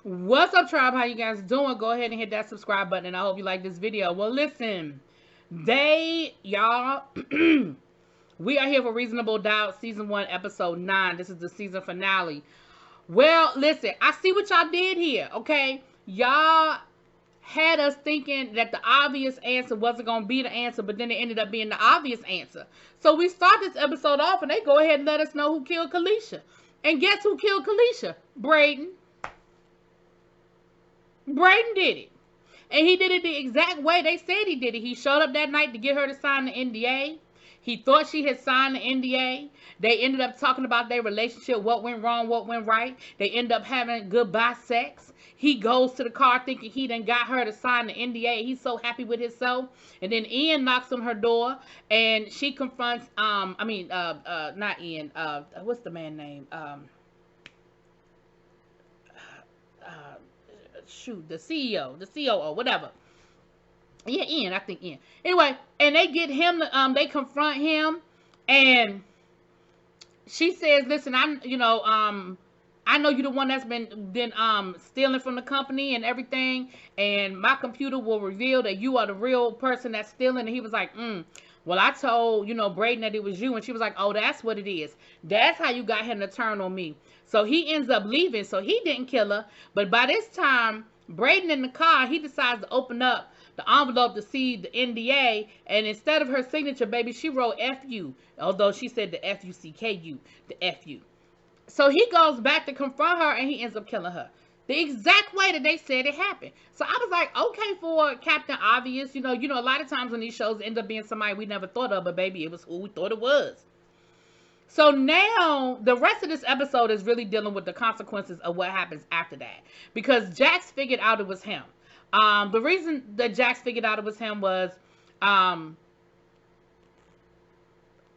What's up, tribe? How you guys doing? Go ahead and hit that subscribe button, and I hope you like this video. Well, listen, y'all, we are here for Reasonable Doubt, Season 1, Episode 9. This is the season finale. Well, listen, I see what y'all did here, okay? Y'all had us thinking that the obvious answer wasn't going to be the answer, but then it ended up being the obvious answer. So we start this episode off, and they go ahead and let us know who killed Kalisha. And guess who killed Kalisha? Braden. Braden did it. And he did it the exact way they said he did it. He showed up that night to get her to sign the NDA. He thought she had signed the NDA. They ended up talking about their relationship, what went wrong, what went right. They end up having goodbye sex. He goes to the car thinking he done got her to sign the NDA. He's so happy with himself. And then Ian knocks on her door, and she confronts, not Ian, what's the man name? Shoot, the CEO, the COO, whatever. Yeah, Ian, I think Ian. Anyway, and they get him, they confront him, and she says, listen, I know you're the one that's been stealing from the company and everything, and my computer will reveal that you are the real person that's stealing. And he was like, well, I told, Braden that it was you. And she was like, oh, that's what it is. That's how you got him to turn on me. So he ends up leaving. So he didn't kill her. But by this time, Braden in the car, he decides to open up the envelope to see the NDA. And instead of her signature, baby, she wrote F-U. Although she said the F-U-C-K-U, the F-U. So he goes back to confront her, and he ends up killing her. The exact way that they said it happened. So I was like, okay, for Captain Obvious, a lot of times when these shows end up being somebody we never thought of, but baby, it was who we thought it was. So now the rest of this episode is really dealing with the consequences of what happens after that. Because Jax figured out it was him. The reason that Jax figured out it was him was,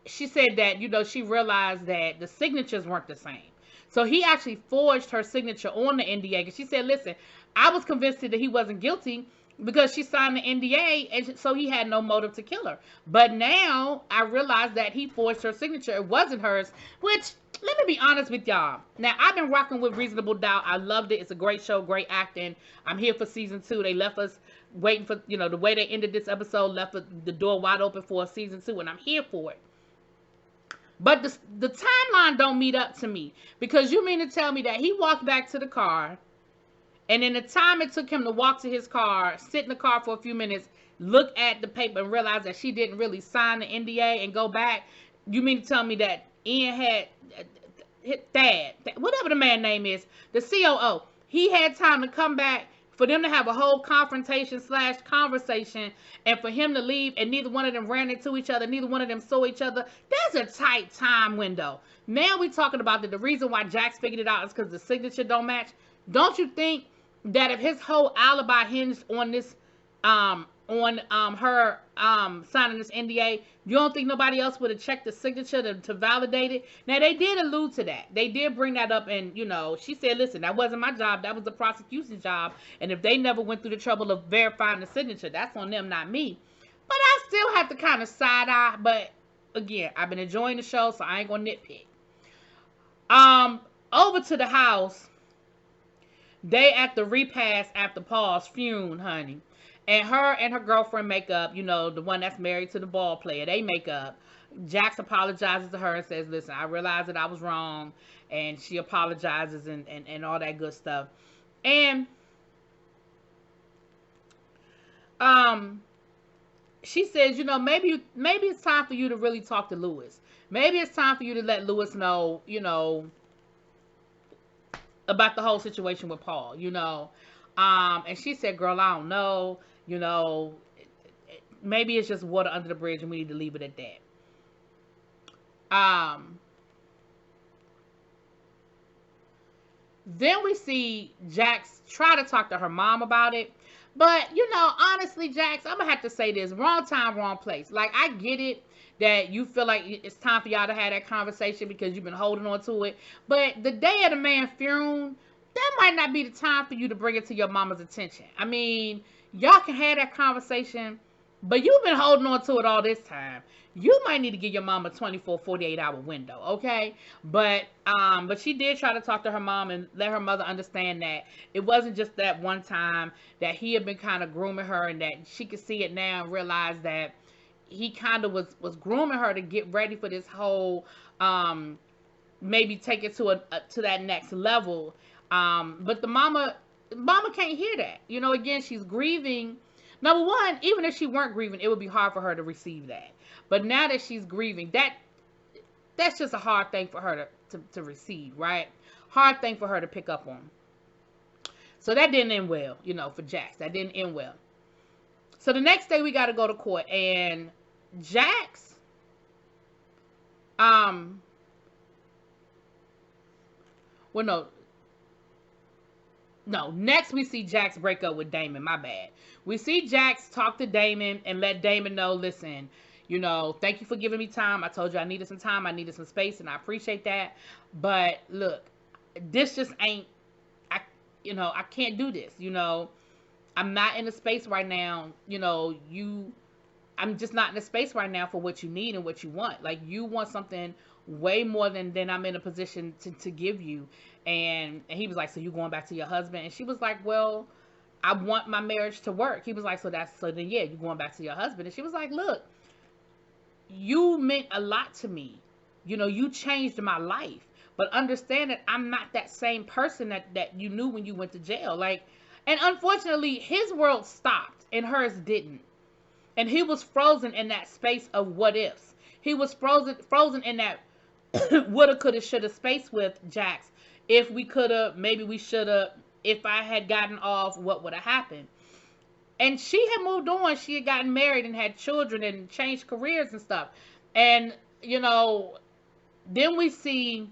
she said that, she realized that the signatures weren't the same. So he actually forged her signature on the NDA. Because she said, listen, I was convinced that he wasn't guilty because she signed the NDA, and so he had no motive to kill her. But now I realized that he forged her signature. It wasn't hers, which, let me be honest with y'all. Now, I've been rocking with Reasonable Doubt. I loved it. It's a great show, great acting. I'm here for season 2. They left us waiting for, the way they ended this episode left the door wide open for a season 2, and I'm here for it. But the timeline don't meet up to me. Because you mean to tell me that he walked back to the car, and in the time it took him to walk to his car, sit in the car for a few minutes, look at the paper and realize that she didn't really sign the NDA and go back, you mean to tell me that Ian had, Thad, whatever the man name is, the COO, he had time to come back for them to have a whole confrontation / conversation, and for him to leave, and neither one of them ran into each other, neither one of them saw each other. There's a tight time window. Now we're talking about that the reason why Jax figured it out is because the signature don't match. Don't you think that if his whole alibi hinged on this, her signing this NDA, you don't think nobody else would have checked the signature to validate it? Now, they did allude to that. They did bring that up, and, she said, listen, that wasn't my job. That was the prosecution's job. And if they never went through the trouble of verifying the signature, that's on them, not me. But I still have to kind of side-eye. But, again, I've been enjoying the show, so I ain't going to nitpick. Over to the house. They at the repast after Paul's funeral, honey. And her girlfriend make up, the one that's married to the ball player. They make up. Jax apologizes to her and says, listen, I realized that I was wrong. And she apologizes and all that good stuff. And she says, maybe it's time for you to really talk to Lewis. Maybe it's time for you to let Lewis know, about the whole situation with Paul, and she said, girl, I don't know, maybe it's just water under the bridge and we need to leave it at that. Then we see Jax try to talk to her mom about it, but honestly, Jax, I'm gonna have to say this: wrong time, wrong place. Like, I get it that you feel like it's time for y'all to have that conversation because you've been holding on to it. But the day of the man's funeral, that might not be the time for you to bring it to your mama's attention. I mean, y'all can have that conversation But you've been holding on to it all this time. You might need to give your mom a 24, 48-hour window, okay? But she did try to talk to her mom and let her mother understand that it wasn't just that one time, that he had been kind of grooming her, and that she could see it now and realize that he kind of was grooming her to get ready for this whole, maybe take it to that next level. But the mama can't hear that. Again, she's grieving. Number one, even if she weren't grieving, it would be hard for her to receive that. But now that she's grieving, that's just a hard thing for her to receive, right? Hard thing for her to pick up on. So that didn't end well, for Jax. That didn't end well. So the next day we got to go to court, and Jax, well, no, next we see Jax break up with Damon. My bad. We see Jax talk to Damon and let Damon know, listen, thank you for giving me time. I told you I needed some time. I needed some space, and I appreciate that. But look, this just ain't, I can't do this. I'm not in a space right now. I'm just not in a space right now for what you need and what you want. Like, you want something way more than I'm in a position to give you. And he was like, so you going back to your husband? And she was like, well, I want my marriage to work. He was like, so then yeah, you going back to your husband? And she was like, look, you meant a lot to me. You changed my life. But understand that I'm not that same person that you knew when you went to jail. Like, and unfortunately, his world stopped and hers didn't. And he was frozen in that space of what ifs. He was frozen in that woulda, coulda, shoulda space with Jax. If we coulda, maybe we shoulda. If I had gotten off, what would have happened? And she had moved on. She had gotten married and had children and changed careers and stuff. And, then we see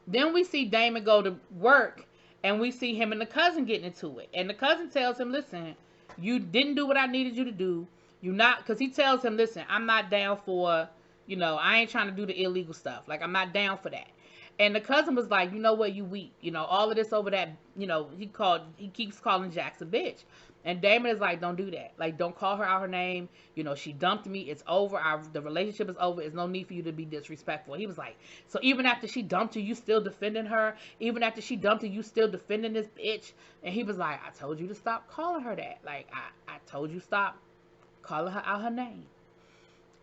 Damon go to work, and we see him and the cousin getting into it. And the cousin tells him, listen, you didn't do what I needed you to do. Because he tells him, listen, I'm not down for, I ain't trying to do the illegal stuff. Like, I'm not down for that. And the cousin was like, you know what, you weak. All of this over that, he keeps calling Jax a bitch. And Damon is like, don't do that. Like, don't call her out her name. She dumped me. It's over. The relationship is over. There's no need for you to be disrespectful. He was like, so even after she dumped you still defending her? Even after she dumped you still defending this bitch? And he was like, I told you to stop calling her that. Like, I told you stop calling her out her name.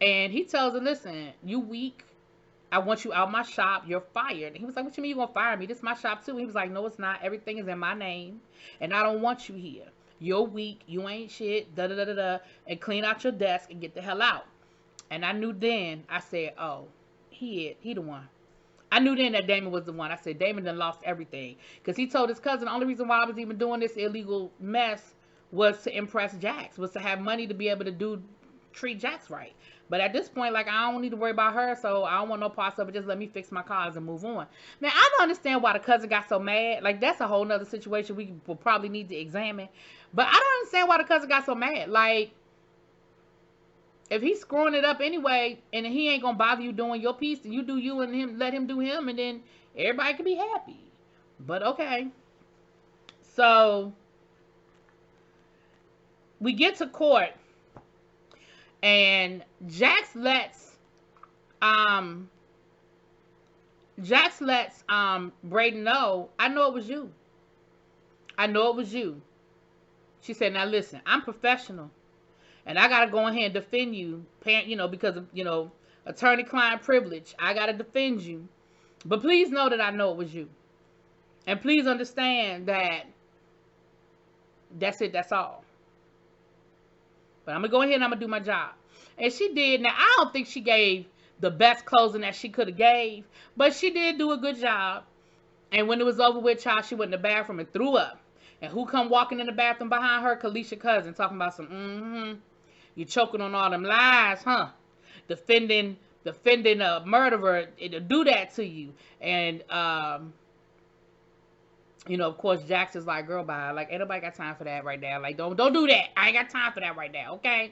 And he tells her, listen, you weak. I want you out my shop. You're fired. And he was like, what you mean you gonna fire me? This is my shop too. He was like, no, it's not. Everything is in my name. And I don't want you here. You're weak. You ain't shit. Da-da-da-da-da. And clean out your desk and get the hell out. And I knew then, I said, oh, he the one. I knew then that Damon was the one. I said, Damon done lost everything. Because he told his cousin, the only reason why I was even doing this illegal mess was to impress Jax. Was to have money to be able to treat Jax right. But at this point, like, I don't need to worry about her, so I don't want no parts of it. Just let me fix my cars and move on. Now, I don't understand why the cousin got so mad. Like, that's a whole nother situation we will probably need to examine. But I don't understand why the cousin got so mad. Like, if he's screwing it up anyway, and he ain't gonna bother you doing your piece, then you do you and him, let him do him, and then everybody can be happy. But okay. So, we get to court. And Jax lets Brayden know, I know it was you. I know it was you. She said, now listen, I'm professional. And I got to go ahead and defend you, because of, attorney-client privilege. I got to defend you. But please know that I know it was you. And please understand that that's it, that's all. But I'm going to go ahead and I'm going to do my job. And she did. Now, I don't think she gave the best closing that she could have gave. But she did do a good job. And when it was over with, child, she went in the bathroom and threw up. And who come walking in the bathroom behind her? Kalisha cousin, talking about some, you choking on all them lies, huh? Defending a murderer, it'll do that to you. And, of course, Jax is like, girl, bye. Like, ain't nobody got time for that right now. Like, don't do that. I ain't got time for that right now, okay?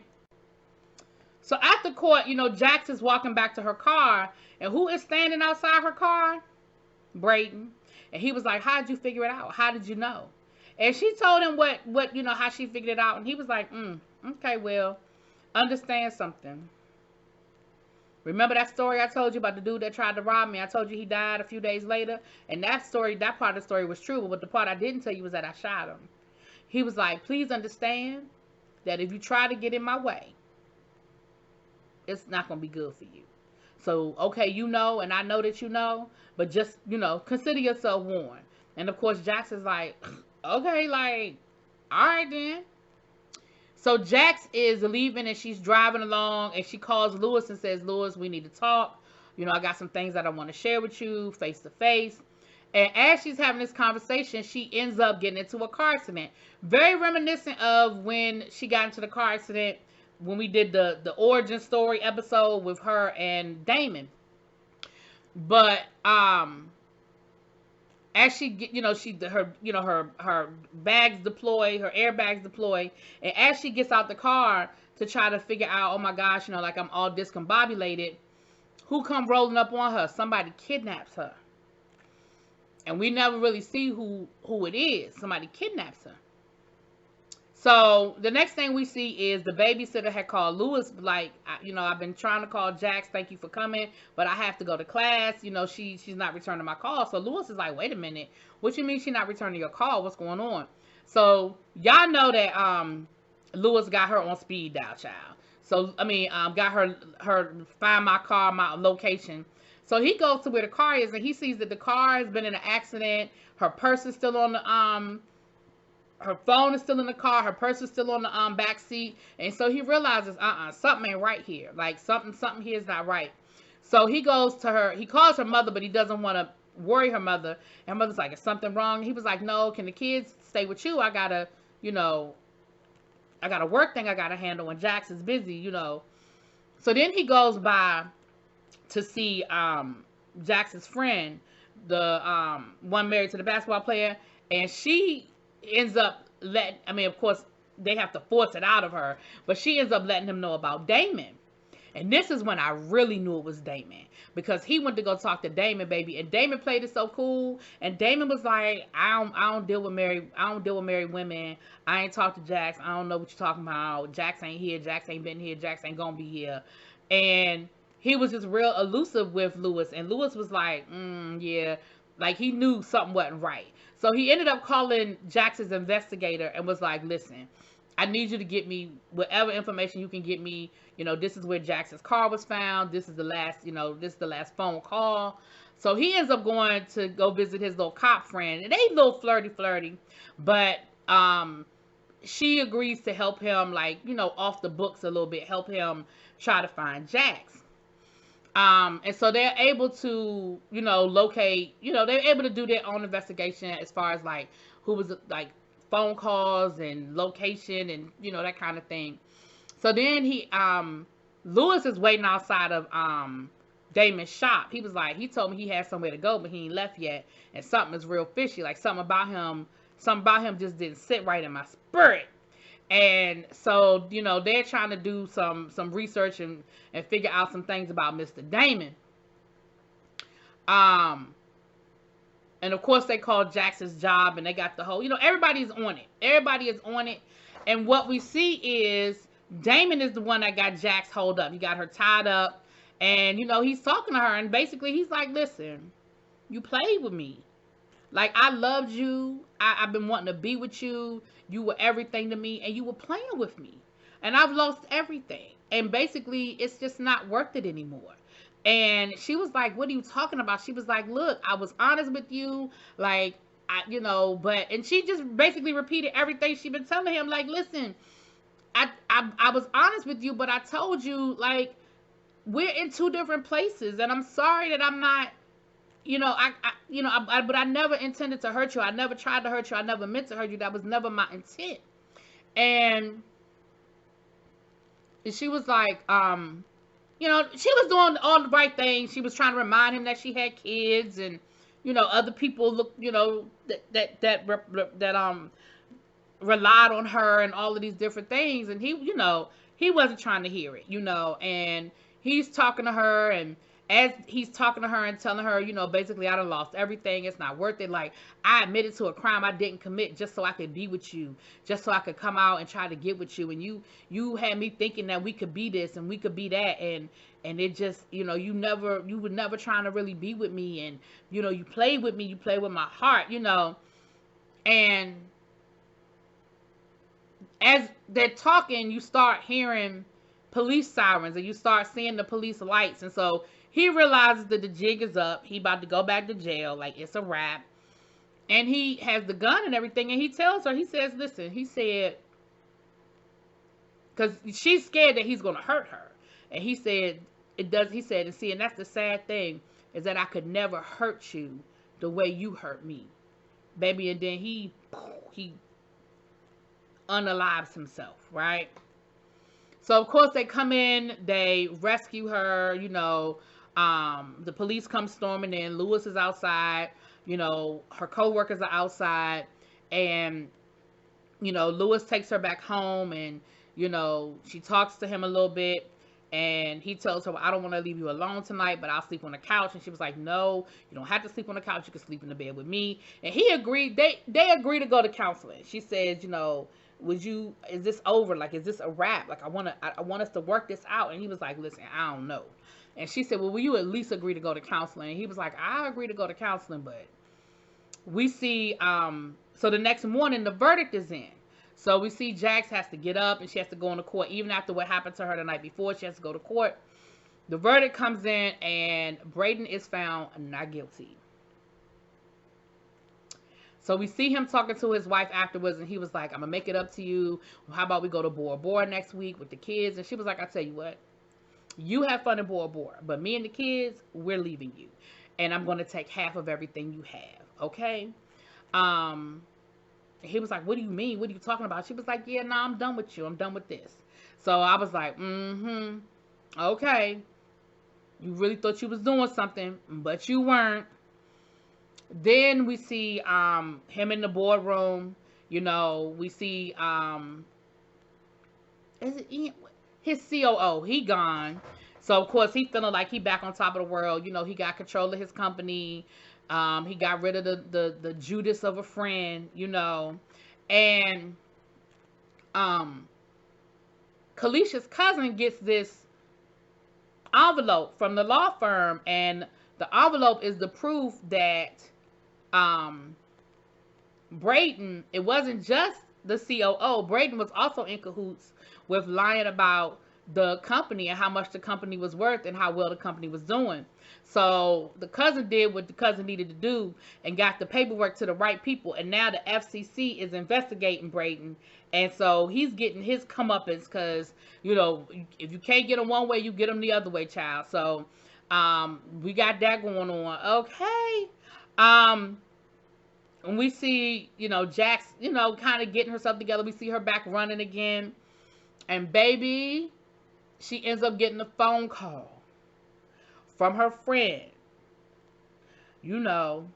So after court, Jax is walking back to her car. And who is standing outside her car? Brayden. And he was like, how'd you figure it out? How did you know? And she told him what how she figured it out. And he was like, Okay, well, understand something. Remember that story I told you about the dude that tried to rob me? I told you he died a few days later. And that story, that part of the story was true. But the part I didn't tell you was that I shot him. He was like, please understand that if you try to get in my way, it's not going to be good for you. So, okay, you know, and I know that you know, but just, consider yourself warned. And of course, Jax is like, okay, like, all right then. So Jax is leaving and she's driving along and she calls Lewis and says, Lewis, we need to talk. I got some things that I want to share with you face to face. And as she's having this conversation, she ends up getting into a car accident. Very reminiscent of when she got into the car accident when we did the origin story episode with her and Damon. But as she get, her bags deploy, her airbags deploy, and as she gets out the car to try to figure out, oh my gosh, like I'm all discombobulated, who come rolling up on her? Somebody kidnaps her. And we never really see who it is. Somebody kidnaps her. So the next thing we see is the babysitter had called Lewis, like, I've been trying to call Jax, thank you for coming, but I have to go to class. She's not returning my call. So Lewis is like, wait a minute, what you mean she's not returning your call? What's going on? So y'all know that Lewis got her on speed dial, child. So got her find my car, my location. So he goes to where the car is and he sees that the car has been in an accident. Her purse is still on the her phone is still in the car. Her purse is still on the back seat. And so he realizes, something ain't right here. Like something here is not right. So he goes to her. He calls her mother, but he doesn't want to worry her mother. And her mother's like, is something wrong? He was like, no, can the kids stay with you? I got a work thing I got to handle when Jax is busy, So then he goes by to see Jax's friend, the one married to the basketball player. And she ends up of course, they have to force it out of her, but she ends up letting him know about Damon. And this is when I really knew it was Damon, because he went to go talk to Damon, baby, and Damon played it so cool. And Damon was like, I don't deal with married women. I ain't talked to Jax. I don't know what you're talking about. Jax ain't here. Jax ain't been here. Jax ain't gonna be here. And he was just real elusive with Lewis, and Lewis was like, yeah, like he knew something wasn't right. So he ended up calling Jax's investigator and was like, listen, I need you to get me whatever information you can get me. This is where Jax's car was found. This is the last phone call. So he ends up going to go visit his little cop friend. And they a little flirty. But she agrees to help him, off the books a little bit, help him try to find Jax. And so they're able to, locate, they're able to do their own investigation as far as who was phone calls and location and, that kind of thing. So then Lewis is waiting outside of, Damon's shop. He was like, he told me he had somewhere to go, but he ain't left yet. And something is real fishy. Like something about him just didn't sit right in my spirit. And so, they're trying to do some research and figure out some things about Mr. Damon. And of course they called Jax's job and they got the whole, everybody's on it. Everybody is on it. And what we see is Damon is the one that got Jax hold up. He got her tied up and, he's talking to her and basically he's like, listen, you played with me. Like, I loved you. I've been wanting to be with you. You were everything to me, and you were playing with me. And I've lost everything. And basically, it's just not worth it anymore. And she was like, what are you talking about? She was like, look, I was honest with you. Like, and she just basically repeated everything she'd been telling him. Like, listen, I was honest with you, but I told you, like, we're in two different places. And I'm sorry that I'm not, but I never intended to hurt you. I never tried to hurt you. I never meant to hurt you. That was never my intent. And she was like, she was doing all the right things. She was trying to remind him that she had kids and, other people look, that relied on her and all of these different things. And he wasn't trying to hear it, and he's talking to her and as he's talking to her and telling her, you know, basically, I done lost everything. It's not worth it. Like, I admitted to a crime I didn't commit just so I could be with you, just so I could come out and try to get with you. And you had me thinking that we could be this and we could be that. And it just, you know, you were never trying to really be with me. And, you know, you played with me, you played with my heart, you know. And as they're talking, you start hearing police sirens and you start seeing the police lights. And so he realizes that the jig is up. He about to go back to jail. Like, it's a wrap. And he has the gun and everything. And he tells her, he says, listen, he said, because she's scared that he's going to hurt her. And he said, he said, and see, and that's the sad thing, is that I could never hurt you the way you hurt me, baby. And then he unalives himself, right? So, of course, they come in, they rescue her, you know, the police come storming in, Lewis is outside, you know, her co-workers are outside, and, you know, Lewis takes her back home, and, you know, she talks to him a little bit, and he tells her, well, I don't want to leave you alone tonight, but I'll sleep on the couch. And she was like, no, you don't have to sleep on the couch, you can sleep in the bed with me. And he agreed, they agreed to go to counseling. She says, you know, is this over? Like, is this a wrap? Like, I want us to work this out. And he was like, listen, I don't know. And she said, well, will you at least agree to go to counseling? And he was like, I agree to go to counseling, but we see, so the next morning, the verdict is in. So we see Jax has to get up and she has to go into court. Even after what happened to her the night before, she has to go to court. The verdict comes in and Braden is found not guilty. So we see him talking to his wife afterwards, and he was like, I'm going to make it up to you. How about we go to Bora Bora next week with the kids? And she was like, I tell you what, you have fun in Bora Bora, but me and the kids, we're leaving you. And I'm going to take half of everything you have, okay? He was like, what do you mean? What are you talking about? She was like, yeah, no, I'm done with you. I'm done with this. So I was like, okay. You really thought you was doing something, but you weren't. Then we see him in the boardroom. You know, we see his COO. He gone. So, of course, he feeling like he back on top of the world. You know, he got control of his company. He got rid of the Judas of a friend, you know. And Kalisha's cousin gets this envelope from the law firm. And the envelope is the proof that Braden, it wasn't just the COO. Braden was also in cahoots with lying about the company and how much the company was worth and how well the company was doing. So the cousin did what the cousin needed to do and got the paperwork to the right people. And now the FCC is investigating Braden. And so he's getting his comeuppance because, you know, if you can't get him one way, you get him the other way, child. So we got that going on. Okay. And we see, you know, Jax, you know, kind of getting herself together. We see her back running again. And baby, she ends up getting a phone call from her friend. You know,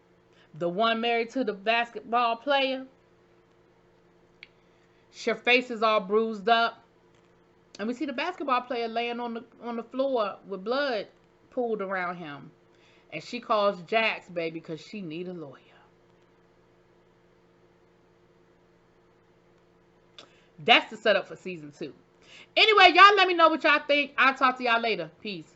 the one married to the basketball player. Her face is all bruised up. And we see the basketball player laying on the floor with blood pooled around him. And she calls Jax, baby, because she need a lawyer. That's the setup for season 2. Anyway, y'all let me know what y'all think. I'll talk to y'all later. Peace.